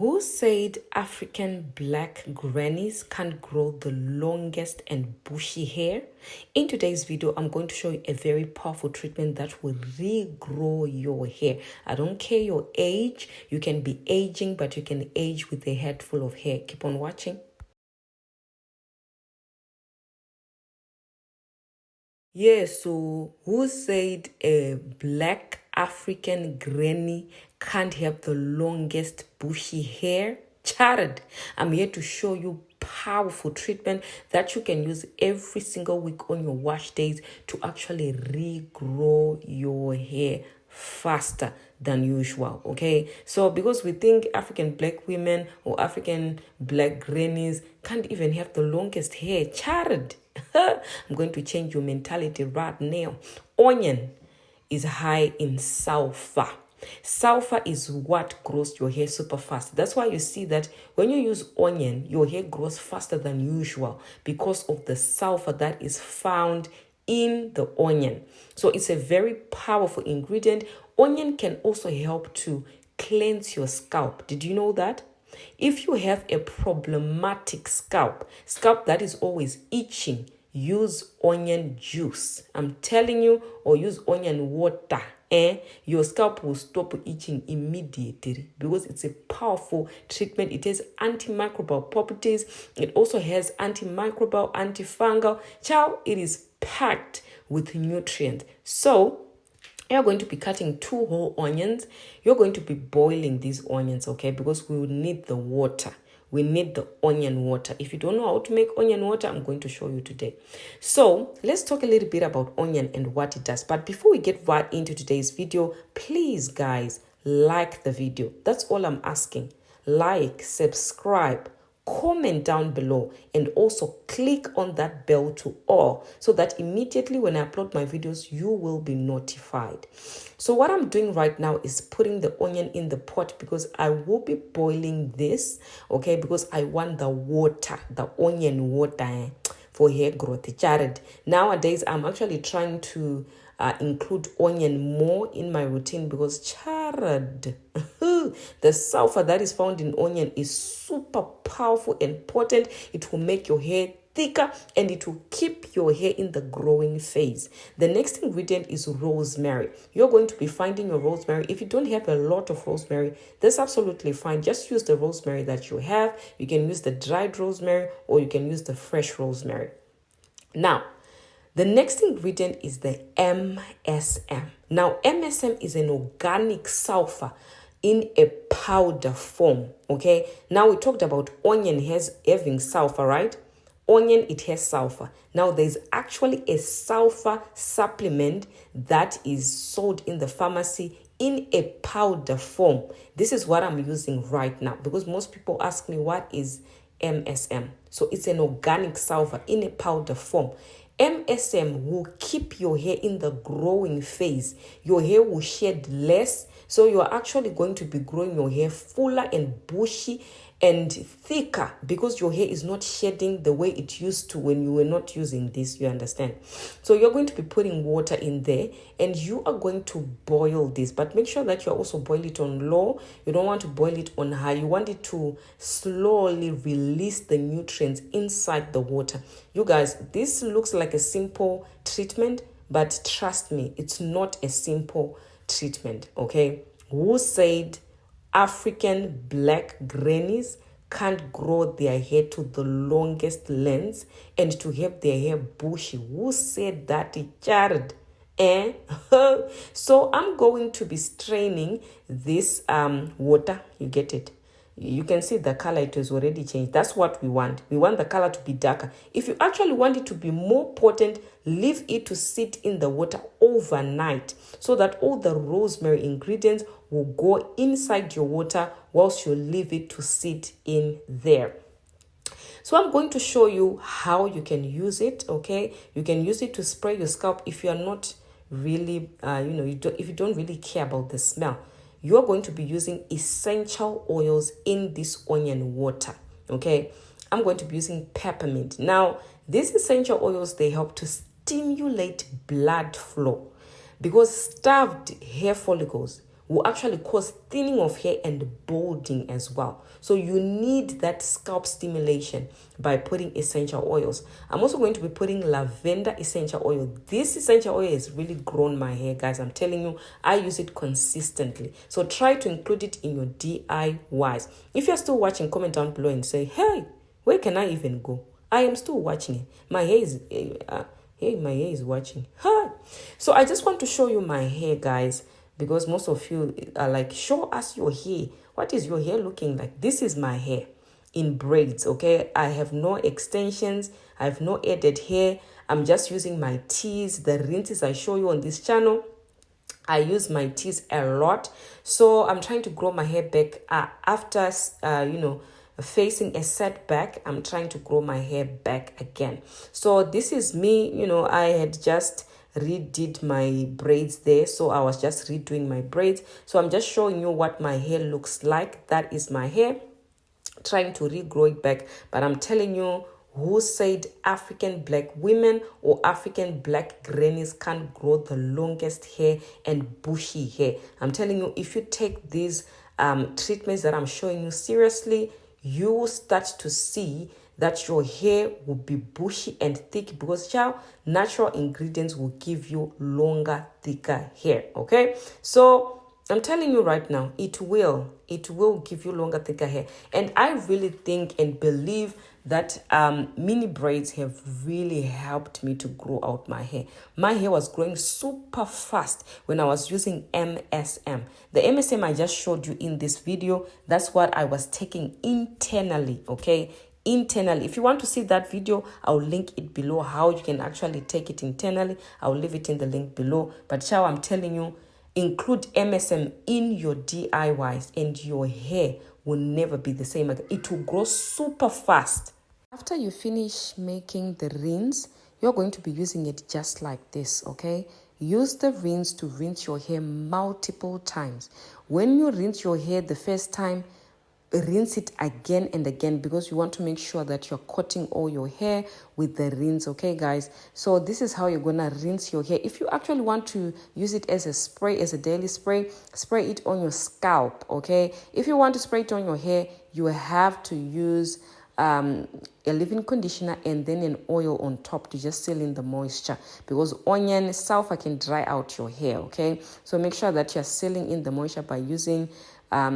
Who said African black grannies can't grow the longest and bushy hair? In today's video, I'm going to show you a very powerful treatment that will regrow your hair. I don't care your age. You can be aging, but you can age with a head full of hair. Keep on watching. Yeah, so who said a black African granny can't have the longest bushy hair? Charred. I'm here to show you powerful treatment that you can use every single week on your wash days to actually regrow your hair faster than usual. Okay, so because we think African black women or African black grannies can't even have the longest hair, charred. I'm going to change your mentality right now. Onion is high in sulfur. Sulfur is what grows your hair super fast. That's why you see that when you use onion, your hair grows faster than usual because of the sulfur that is found in the onion. So it's a very powerful ingredient. Onion can also help to cleanse your scalp. Did you know that? If you have a problematic scalp that is always itching, use onion juice. I'm telling you, or use onion water. Your scalp will stop itching immediately because it's a powerful treatment. It has antimicrobial properties. It also has antimicrobial, antifungal. It is packed with nutrients. So you're going to be cutting 2 whole onions. You're going to be boiling these onions, okay? Because we will need the water. We need the onion water. If you don't know how to make onion water, I'm going to show you today. So let's talk a little bit about onion and what it does. But before we get right into today's video, please, guys, like the video. That's all I'm asking. Like, subscribe, comment down below, and also click on that bell to all so that immediately when I upload my videos, you will be notified. So what I'm doing right now is putting the onion in the pot because I will be boiling this, okay, because I want the water, the onion water for hair growth. Jared, nowadays I'm actually trying to include onion more in my routine because charred, the sulfur that is found in onion is super powerful and potent. It will make your hair thicker and it will keep your hair in the growing phase. The next ingredient is rosemary. You're going to be finding your rosemary. If you don't have a lot of rosemary, that's absolutely fine. Just use the rosemary that you have. You can use the dried rosemary or you can use the fresh rosemary. Now, the next ingredient is the MSM. Now, MSM is an organic sulfur in a powder form, okay? Now, we talked about onion having sulfur, right? Onion, it has sulfur. Now, there's actually a sulfur supplement that is sold in the pharmacy in a powder form. This is what I'm using right now because most people ask me what is MSM. So it's an organic sulfur in a powder form. MSM will keep your hair in the growing phase. Your hair will shed less. So you're actually going to be growing your hair fuller and bushy and thicker because your hair is not shedding the way it used to when you were not using this, you understand? So you're going to be putting water in there and you are going to boil this, but make sure that you also boil it on low. You don't want to boil it on high. You want it to slowly release the nutrients inside the water. You guys, this looks like a simple treatment, but trust me, it's not a simple treatment, okay? Who said African black grannies can't grow their hair to the longest lengths and to have their hair bushy? Who said that, Jared? So I'm going to be straining this water. You get it? You can see the color, it has already changed. That's what we want. We want the color to be darker. If you actually want it to be more potent, leave it to sit in the water overnight so that all the rosemary ingredients will go inside your water whilst you leave it to sit in there. So I'm going to show you how you can use it, okay? You can use it to spray your scalp if you are not really, if you don't really care about the smell. You're going to be using essential oils in this onion water, okay? I'm going to be using peppermint. Now, these essential oils, they help to stimulate blood flow because starved hair follicles will actually cause thinning of hair and balding as well. So you need that scalp stimulation by putting essential oils. I'm also going to be putting lavender essential oil. This essential oil has really grown my hair, guys. I'm telling you, I use it consistently. So try to include it in your DIYs. If you're still watching, comment down below and say, hey, where can I even go? I am still watching it. My hair is hey, my hair is watching. Huh. So I just want to show you my hair, guys, because most of you are like, show us your hair. What is your hair looking like? This is my hair in braids, okay? I have no extensions. I have no added hair. I'm just using my teas, the rinses I show you on this channel. I use my teas a lot. So I'm trying to grow my hair back after, facing a setback. I'm trying to grow my hair back again. So this is me. I had just redid my braids there, so I was just redoing my braids. So I'm just showing you what my hair looks like. That is my hair, trying to regrow it back. But I'm telling you, who said African black women or African black grannies can't grow the longest hair and bushy hair? I'm telling you, if you take these treatments that I'm showing you seriously, you will start to see that your hair will be bushy and thick, because natural ingredients will give you longer, thicker hair. Okay, so I'm telling you right now, it will give you longer, thicker hair. And I really think and believe that mini braids have really helped me to grow out my hair. My hair was growing super fast when I was using MSM. The MSM I just showed you in this video, that's what I was taking internally, okay? Internally. If you want to see that video, I'll link it below, how you can actually take it internally. I'll leave it in the link below. But I'm telling you, include MSM in your DIYs and your hair will never be the same again. It will grow super fast. After you finish making the rinse, you're going to be using it just like this, okay? Use the rinse to rinse your hair multiple times. When you rinse your hair the first time, rinse it again and again, because you want to make sure that you're coating all your hair with the rinse, okay guys? So this is how you're gonna rinse your hair. If you actually want to use it as a spray, as a daily spray, spray it on your scalp, okay? If you want to spray it on your hair, you have to use a leave-in conditioner and then an oil on top to just seal in the moisture, because onion sulfur can dry out your hair, okay? So make sure that you're sealing in the moisture by using a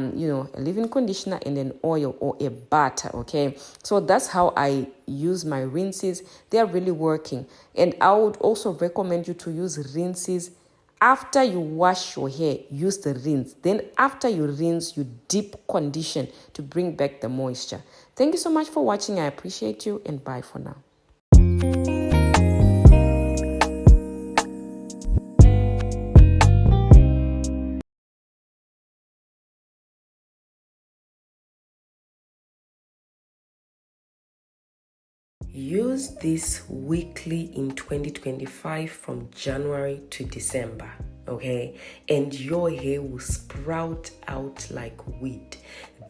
leave-in conditioner and an oil or a butter, okay? So that's how I use my rinses. They are really working. And I would also recommend you to use rinses after you wash your hair. Use the rinse. Then after you rinse, you deep condition to bring back the moisture. Thank you so much for watching. I appreciate you, and bye for now. Use this weekly in 2025 from January to December, okay? And your hair will sprout out like weed.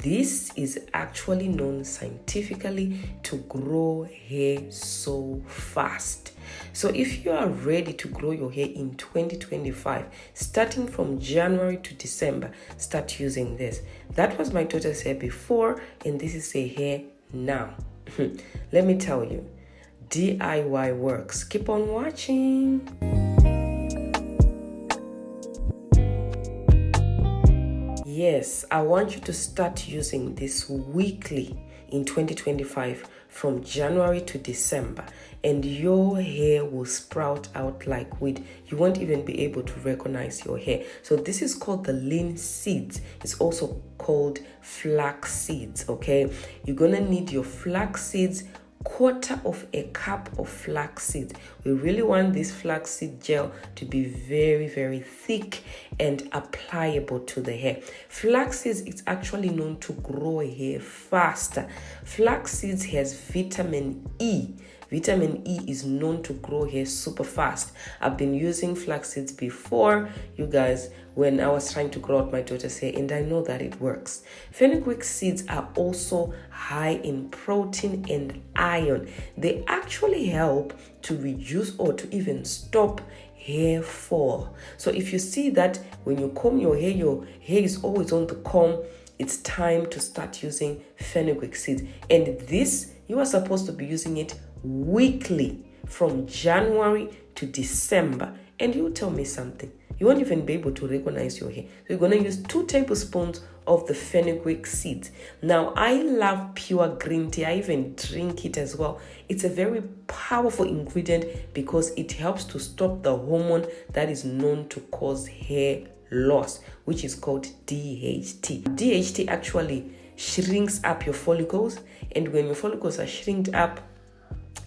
This is actually known scientifically to grow hair so fast. So if you are ready to grow your hair in 2025, starting from January to December, start using this. That was my daughter's hair before, and this is her hair now. Let me tell you, DIY works. Keep on watching. Yes, I want you to start using this weekly in 2025 from January to December, and your hair will sprout out like weed. You won't even be able to recognize your hair. So this is called the lean seeds. It's also called flax seeds, okay? You're gonna need your flax seeds, quarter of a cup of flax seeds. We really want this flax seed gel to be very, very thick and applicable to the hair. Flax seeds is actually known to grow hair faster. Flax seeds has vitamin E. Vitamin E is known to grow hair super fast. I've been using flax seeds before, you guys, when I was trying to grow out my daughter's hair, and I know that it works. Fenugreek seeds are also high in protein and iron. They actually help to reduce or to even stop hair fall. So if you see that when you comb your hair is always on the comb, it's time to start using fenugreek seeds. And this, you are supposed to be using it weekly from January to December. And you tell me something, you won't even be able to recognize your hair. So you're going to use 2 tablespoons of the fenugreek seeds. Now, I love pure green tea. I even drink it as well. It's a very powerful ingredient because it helps to stop the hormone that is known to cause hair loss, which is called DHT. DHT actually shrinks up your follicles, and when your follicles are shrinked up,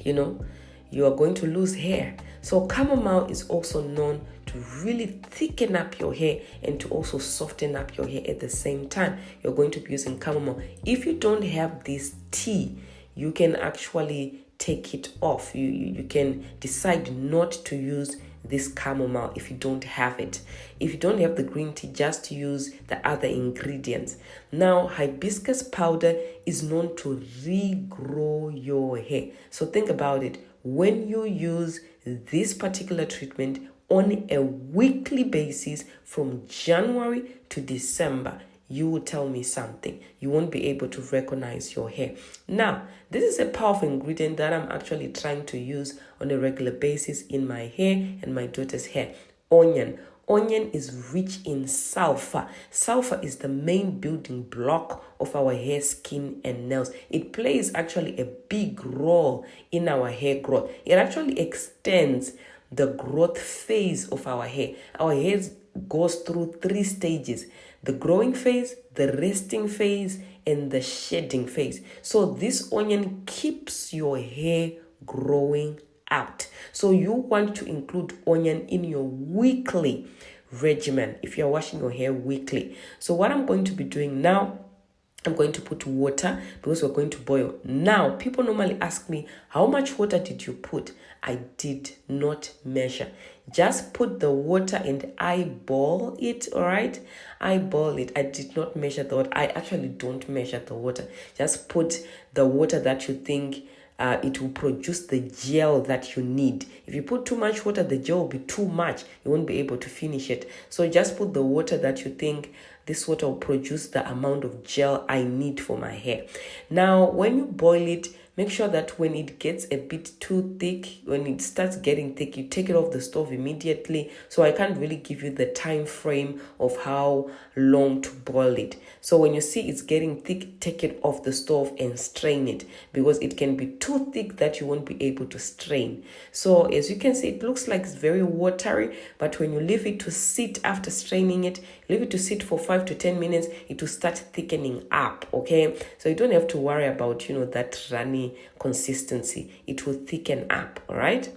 you are going to lose hair. So chamomile is also known to really thicken up your hair and to also soften up your hair at the same time. You're going to be using chamomile. If you don't have this tea, you can actually take it off. You can decide not to use this chamomile if you don't have it. If you don't have the green tea, just use the other ingredients. Now, hibiscus powder is known to regrow your hair. So think about it. When you use this particular treatment on a weekly basis from January to December, you will tell me something. You won't be able to recognize your hair. Now, this is a powerful ingredient that I'm actually trying to use on a regular basis in my hair and my daughter's hair. Onion. Onion is rich in sulfur. Sulfur is the main building block of our hair, skin, and nails. It plays actually a big role in our hair growth. It actually extends the growth phase of our hair. Our hair goes through 3 stages: the growing phase, the resting phase, and the shedding phase. So this onion keeps your hair growing out. So you want to include onion in your weekly regimen if you're washing your hair weekly. So what I'm going to be doing now, I'm going to put water because we're going to boil. Now, people normally ask me, how much water did you put? I did not measure. Just put the water and eyeball it, all right? Eyeball it. I did not measure the water. I actually don't measure the water. Just put the water that you think it will produce the gel that you need. If you put too much water, the gel will be too much. You won't be able to finish it. So just put the water that you think this water will produce the amount of gel I need for my hair. Now, when you boil it, make sure that when it gets a bit too thick, when it starts getting thick, you take it off the stove immediately. So I can't really give you the time frame of how long to boil it. So when you see it's getting thick, take it off the stove and strain it, because it can be too thick that you won't be able to strain. So as you can see, it looks like it's very watery, but when you leave it to sit after straining it, leave it to sit for 5 to 10 minutes, it will start thickening up, okay? So you don't have to worry about, that runny consistency. It will thicken up, all right?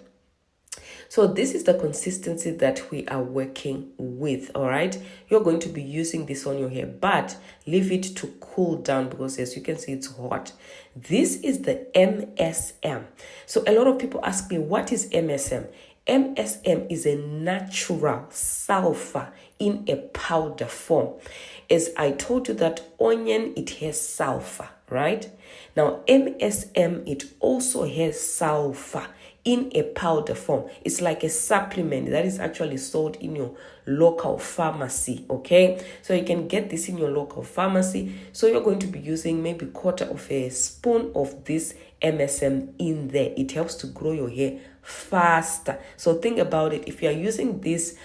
So this is the consistency that we are working with, all right? You're going to be using this on your hair, but leave it to cool down because as you can see, it's hot. This is the MSM. So a lot of people ask me, what is MSM? MSM is a natural sulfur in a powder form. As I told you that onion, it has sulfur, right? Now, MSM, it also has sulfur in a powder form. It's like a supplement that is actually sold in your local pharmacy, okay? So you can get this in your local pharmacy. So you're going to be using maybe 1/4 of a spoon of this MSM in there. It helps to grow your hair faster. So think about it. If you are using this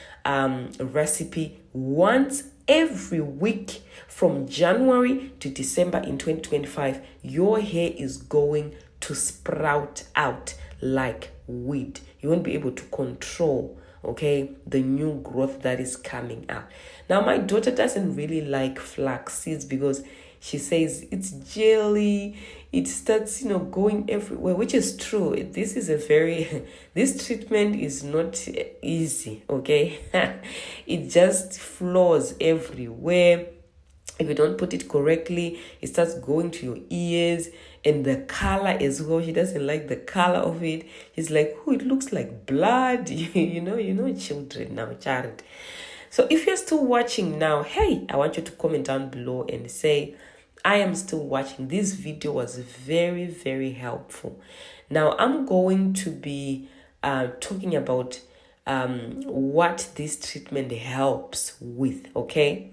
recipe once every week from January to December in 2025, your hair is going to sprout out like weed. You won't be able to control, okay, the new growth that is coming out. Now, my daughter doesn't really like flax seeds because she says it's jelly, it starts, going everywhere, which is true. This is this treatment is not easy, okay? It just flows everywhere. If you don't put it correctly, it starts going to your ears, and the color as well. She doesn't like the color of it. She's like, oh, it looks like blood. you know, children now, child. So if you're still watching now, hey, I want you to comment down below and say, I am still watching. This video was very, very helpful. Now, I'm going to be talking about what this treatment helps with, okay?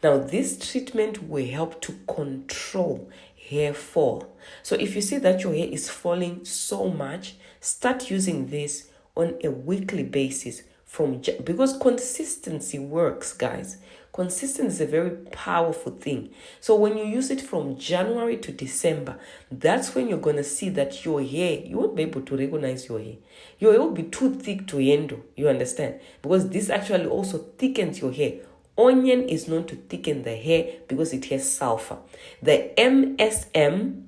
Now, this treatment will help to control hair fall. So if you see that your hair is falling so much, start using this on a weekly basis because consistency works, guys. Consistency is a very powerful thing. So when you use it from January to December, that's when you're going to see that your hair, you won't be able to recognize your hair. Your hair will be too thick to handle, you understand? Because this actually also thickens your hair. Onion is known to thicken the hair because it has sulfur. The MSM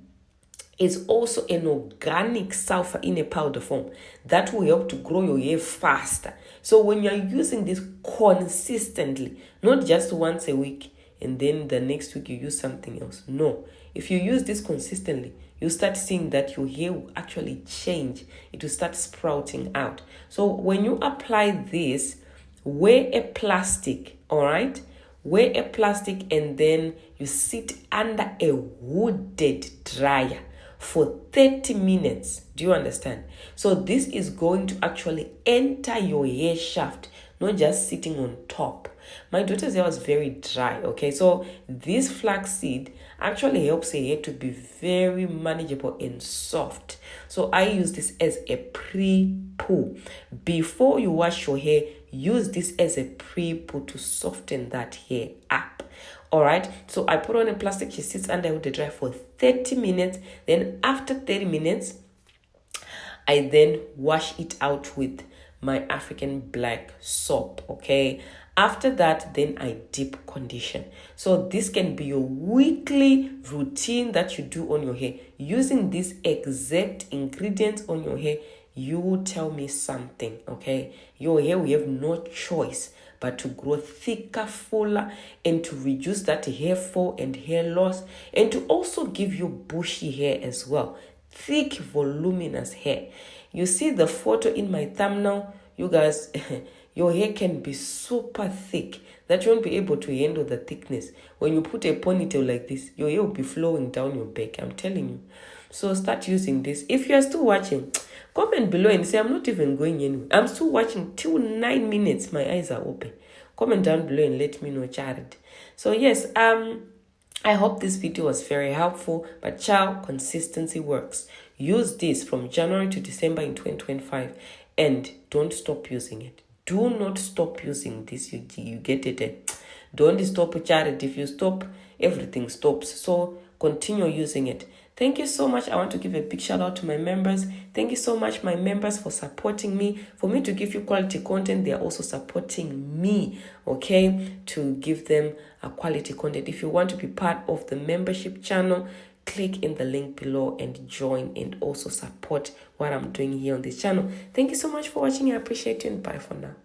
is also an organic sulfur in a powder form that will help to grow your hair faster. So when you're using this consistently, not just once a week and then the next week you use something else. No, if you use this consistently, you start seeing that your hair will actually change. It will start sprouting out. So when you apply this, wear a plastic, all right? Wear a plastic and then you sit under a hooded dryer for 30 minutes. Do you understand? So this is going to actually enter your hair shaft, not just sitting on top. My daughter's hair was very dry, okay? So this flax seed actually helps her hair to be very manageable and soft. So I use this as a pre-poo. Before you wash your hair, use this as a pre-poo to soften that hair up. All right, so I put on a plastic. She sits under the dryer for 30 minutes. Then after 30 minutes, I then wash it out with my African black soap, okay? After that, then I deep condition. So this can be your weekly routine that you do on your hair. Using these exact ingredients on your hair, you will tell me something, okay? Your hair will have no choice but to grow thicker, fuller, and to reduce that hair fall and hair loss, and to also give you bushy hair as well. Thick, voluminous hair. You see the photo in my thumbnail, you guys, your hair can be super thick that you won't be able to handle the thickness. When you put a ponytail like this, your hair will be flowing down your back, I'm telling you. So start using this. If you are still watching, comment below and say, I'm not even going anywhere. I'm still watching till 9 minutes. My eyes are open. Comment down below and let me know, Jared. So yes, I hope this video was very helpful. But ciao, consistency works. Use this from January to December in 2025 and don't stop using it. Do not stop using this. You get it. Don't stop, Jared. If you stop, everything stops. So continue using it. Thank you so much. I want to give a big shout out to my members. Thank you so much, my members, for supporting me. For me to give you quality content, they are also supporting me, okay, to give them a quality content. If you want to be part of the membership channel, click in the link below and join and also support what I'm doing here on this channel. Thank you so much for watching. I appreciate you and bye for now.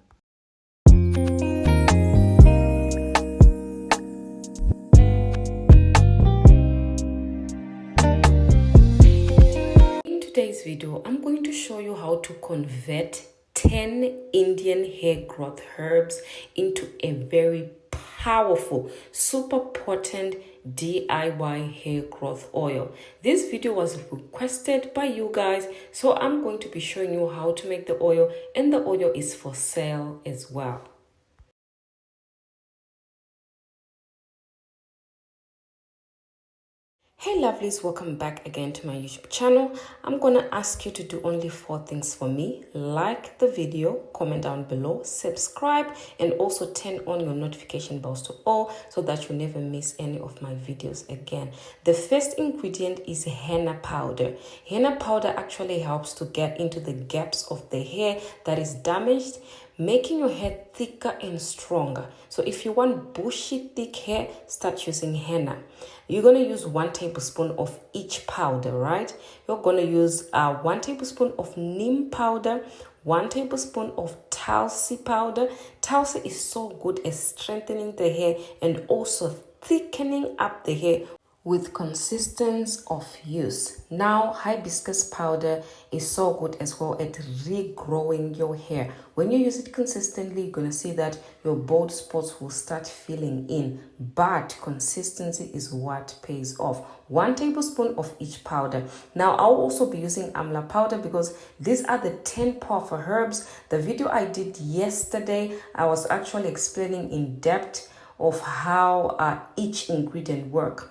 Today's video, I'm going to show you how to convert 10 Indian hair growth herbs into a very powerful, super potent DIY hair growth oil. This video was requested by you guys, so I'm going to be showing you how to make the oil, and the oil is for sale as well. Hey lovelies, welcome back again to my YouTube channel. I'm gonna ask you to do only 4 things for me. Like the video, comment down below, subscribe, and also turn on your notification bells to all so that you never miss any of my videos again. The first ingredient is henna powder. Henna powder actually helps to get into the gaps of the hair that is damaged, making your hair thicker and stronger. So if you want bushy, thick hair, start using henna. You're going to use 1 tablespoon of each powder, right? You're going to use 1 tablespoon of neem powder, 1 tablespoon of tulsi powder. Tulsi is so good at strengthening the hair and also thickening up the hair with consistency of use. Now, hibiscus powder is so good as well at regrowing your hair. When you use it consistently, you're going to see that your bald spots will start filling in. But consistency is what pays off. 1 tablespoon of each powder. Now, I'll also be using amla powder because these are the 10 powerful herbs. The video I did yesterday, I was actually explaining in depth of how each ingredient works.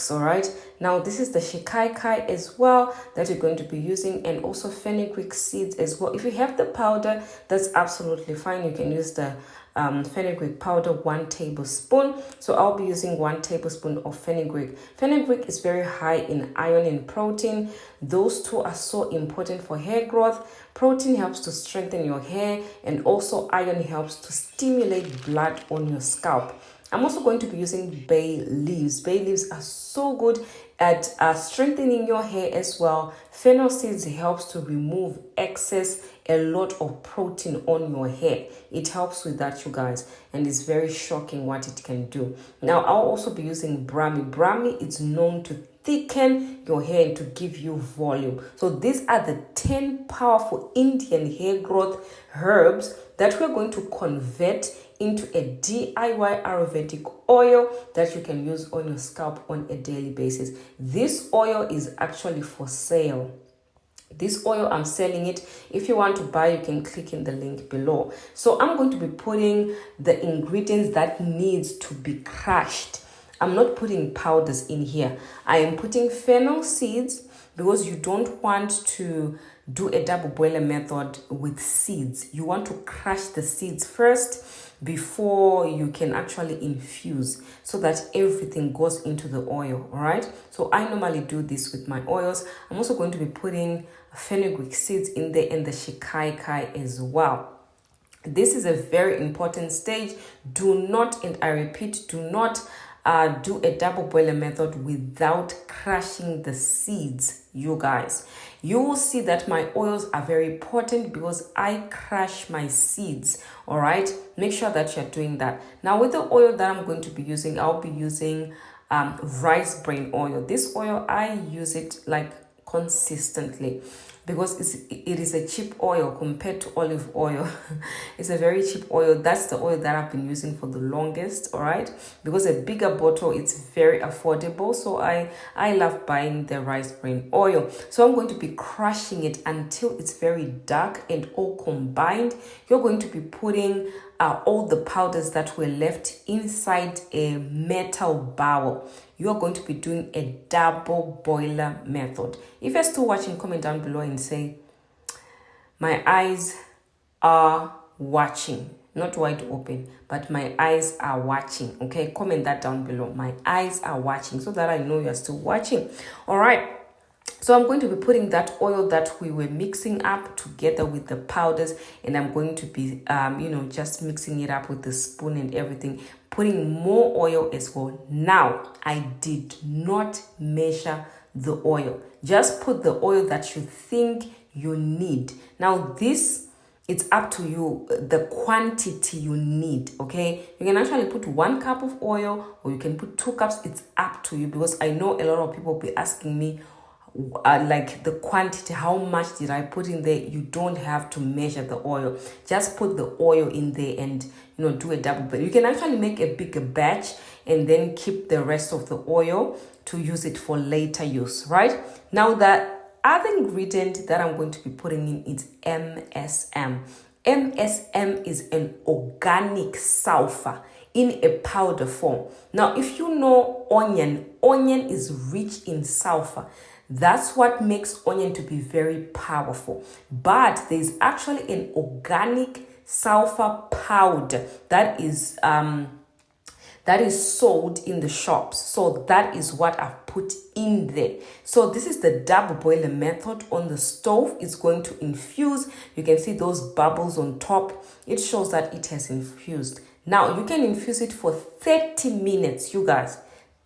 All right, now this is the shikaikai as well that you're going to be using, and also fenugreek seeds as well. If you have the powder, that's absolutely fine. You can use the fenugreek powder, 1 tablespoon. So I'll be using 1 tablespoon of fenugreek. Fenugreek is very high in iron and protein. Those two are so important for hair growth. Protein helps to strengthen your hair, and also iron helps to stimulate blood on your scalp. I'm also going to be using bay leaves. Bay leaves are so good at strengthening your hair as well. Fennel seeds helps to remove excess, a lot of protein on your hair. It helps with that, you guys, and it's very shocking what it can do. Now, I'll also be using brahmi. Brahmi is known to thicken your hair and to give you volume. So these are the 10 powerful Indian hair growth herbs that we're going to convert into a DIY Ayurvedic oil that you can use on your scalp on a daily basis. This oil is actually for sale. This oil, I'm selling it. If you want to buy, you can click in the link below. So I'm going to be putting the ingredients that needs to be crushed. I'm not putting powders in here. I am putting fennel seeds because you don't want to do a double boiler method with seeds. You want to crush the seeds first before you can actually infuse, so that everything goes into the oil. All right, so I normally do this with my oils. I'm also going to be putting fenugreek seeds in there and the shikaikai as well. This is a very important stage. Do not, and I repeat, do not do a double boiler method without crushing the seeds, you guys. You will see that my oils are very potent because I crush my seeds. All right, make sure that you're doing that. Now, with the oil that I'm going to be using, I'll be using rice bran oil. This oil, I use it like consistently because it is a cheap oil compared to olive oil. It's a very cheap oil. That's the oil that I've been using for the longest. All right, because a bigger bottle, it's very affordable, so I love buying the rice bran oil. So I'm going to be crushing it until it's very dark and all combined. You're going to be putting all the powders that were left inside a metal bowl. You are going to be doing a double boiler method. If you're still watching, comment down below and say, my eyes are watching. Not wide open, but my eyes are watching. Okay, comment that down below. My eyes are watching, so that I know you're still watching. All right. So I'm going to be putting that oil that we were mixing up together with the powders, and I'm going to be, just mixing it up with the spoon and everything, putting more oil as well. Now, I did not measure the oil. Just put the oil that you think you need. Now, it's up to you, the quantity you need, okay? You can actually put 1 cup of oil, or you can put 2 cups. It's up to you, because I know a lot of people will be asking me, like the quantity, how much did I put in there? You don't have to measure the oil. Just put the oil in there and do a double boil. You can actually make a bigger batch and then keep the rest of the oil to use it for later use, right? Now, the other ingredient that I'm going to be putting in is MSM. MSM is an organic sulfur in a powder form. Now, if you know onion is rich in sulfur. That's what makes onion to be very powerful. But there's actually an organic sulfur powder that is sold in the shops. So that is what I've put in there. So this is the double boiler method on the stove. It's going to infuse. You can see those bubbles on top. It shows that it has infused. Now you can infuse it for 30 minutes, you guys.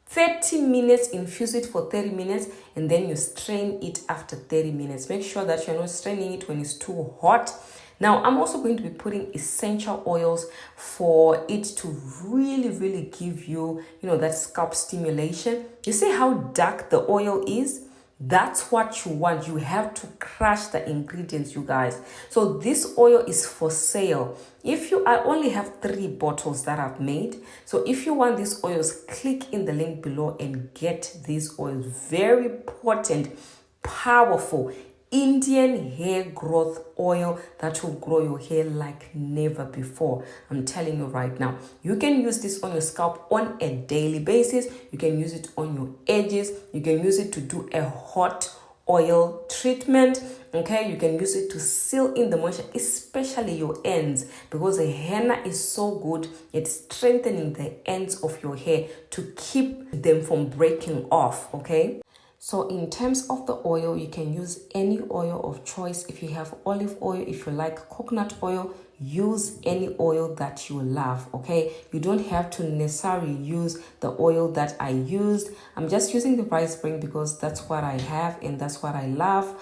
30 minutes, infuse it for 30 minutes, and then you strain it after 30 minutes. Make sure that you're not straining it when it's too hot. Now, I'm also going to be putting essential oils for it to really give you, that scalp stimulation. You see how dark the oil is? That's what you want. You have to crush the ingredients, you guys. So this oil is for sale. I only have 3 bottles that I've made. So if you want these oils, click in the link below and get these oils. Very potent, powerful Indian hair growth oil that will grow your hair like never before. I'm telling you right now. You can use this on your scalp on a daily basis. You can use it on your edges. You can use it to do a hot oil treatment. Okay, you can use it to seal in the moisture, especially your ends, because the henna is so good. It's strengthening the ends of your hair to keep them from breaking off. Okay. So in terms of the oil, you can use any oil of choice. If you have olive oil, if you like coconut oil, use any oil that you love, okay? You don't have to necessarily use the oil that I used. I'm just using the rice bran because that's what I have and that's what I love.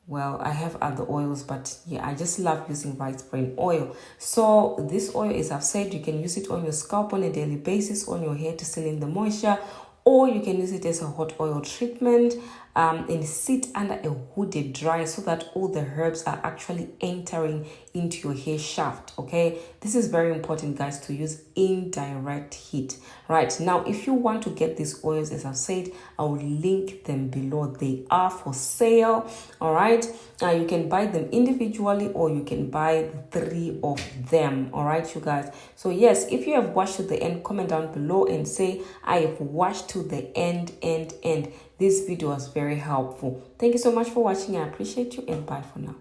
Well, I have other oils, but yeah, I just love using rice bran oil. So this oil, as I've said, you can use it on your scalp on a daily basis, on your hair to seal in the moisture, or you can use it as a hot oil treatment and sit under a hooded dryer so that all the herbs are actually entering into your hair shaft. Okay, this is very important, guys, to use indirect heat. Right now, if you want to get these oils, as I've said, I will link them below. They are for sale. All right, you can buy them individually or you can buy 3 of them. All right, you guys. So yes, if you have watched to the end, comment down below and say I have watched to the end. This video was very helpful. Thank you so much for watching. I appreciate you and bye for now.